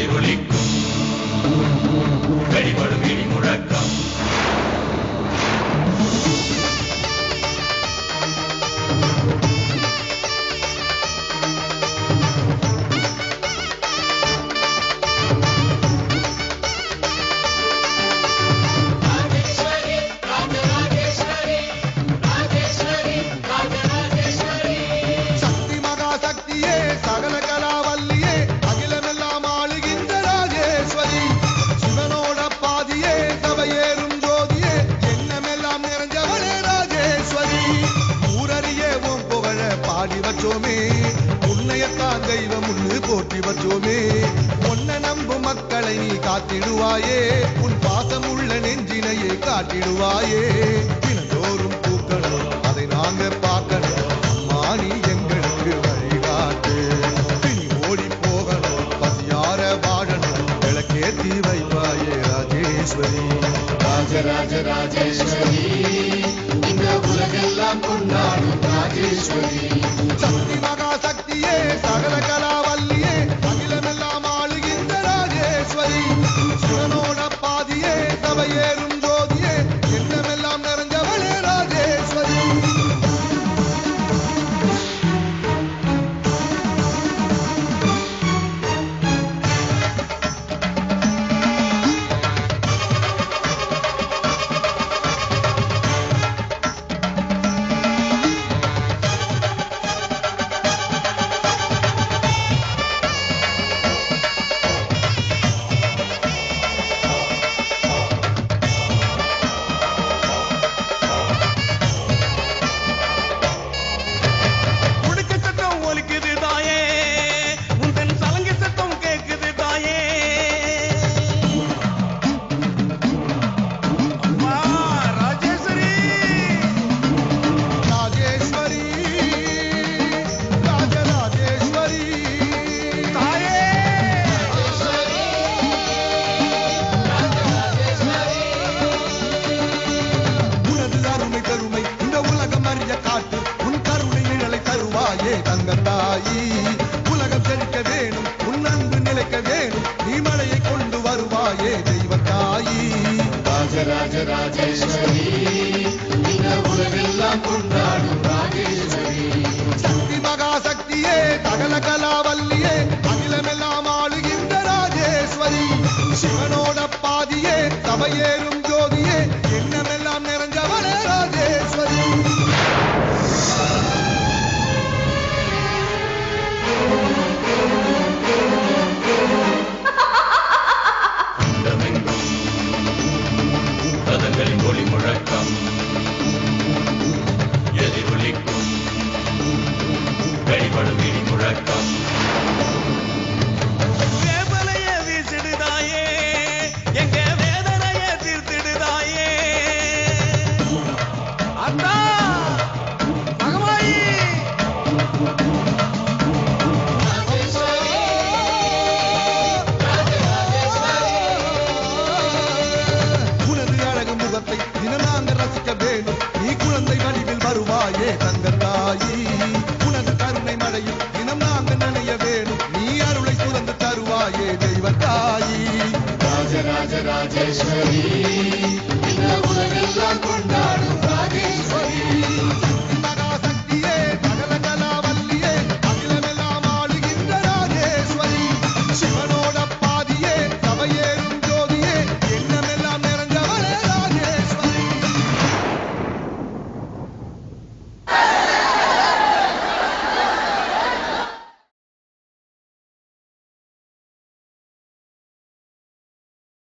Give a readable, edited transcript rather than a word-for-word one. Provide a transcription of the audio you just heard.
எதிரொலிக்கும் வெளிப்படும் இடி முழக்கம். உன்னையத்தான் தெய்வம் முன்னு போற்றி வச்சோமே. உன்னை நம்பும் மக்களை நீ காத்திடுவாயே, உன் பாசம் உள்ள நெஞ்சினையே காட்டிடுவாயே. தினந்தோறும் பூக்கணும் அதை நாங்க பார்க்கணும், அம்மா நீ எங்களுக்கு வழிகாட்டு. பிணி ஓடி போகணும் பசியார வாழணும், விளக்கேத்தி வைப்பாயே ராஜேஸ்வரி. ராஜராஜ ராஜேஸ்வரி இந்த உலகெல்லாம் கொண்டாடும் ராஜேஸ்வரி. சக்தி மகா சக்தியே சகல கலாவல்லியே அகிலமெல்லாம் ஆளுகின்ற ராஜேஸ்வரி. சிவனோட பாதியே சபையேறும் ஜோதியே எண்ணமெல்லாம் நிறைஞ்சவளே ராஜேஸ்வரி. தங்கத்தாயி உலகம் செழிக்க வேணும், உன் அன்பு நிலைக்க வேணும், நீ மழையை கொண்டு வருவாயே தெய்வத்தாயி. ராஜராஜ ராஜேஸ்வரி இந்த உலகெல்லாம் கொண்டாடும் ராஜேஸ்வரி. சக்தி மகா சக்தியே சகல கலாவல்லியே அகிலமெல்லாம் ஆளுகின்ற ராஜேஸ்வரி. சிவனோட பாதியே சபையேறும் ஜோதியே எண்ணமெல்லாம் நிறைஞ்சவளே ராஜேஸ்வரி. ஒளி முழக்கம் எதிரொலிக்கும் வெளிப்படும் இடி முழக்கம். வேதனைய வீசிடுதாயே எங்க வேதனைய தீர்த்திடுதாயே. அத்தா மகமாயி தினம் நாங்க ரசிக்க வேணும், நீ குழந்தை வடிவில் வருவாயே தங்கத்தாயி. உனது கருணை மழையில் தினம் நாங்க நனைய வேணும், நீ அருளை சுரந்து தருவாயே தெய்வத்தாயி. ராஜராஜ ராஜேஸ்வரி